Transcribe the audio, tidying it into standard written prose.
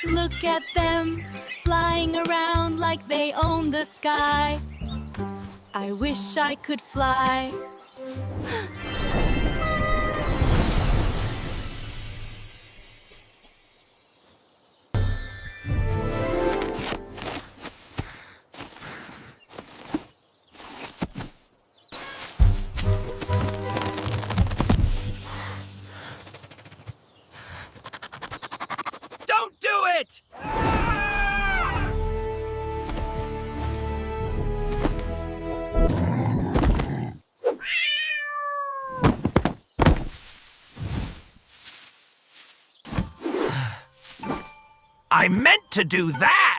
Look at them, flying around like they own the sky. I wish I could fly. Don't do it! I meant to do that!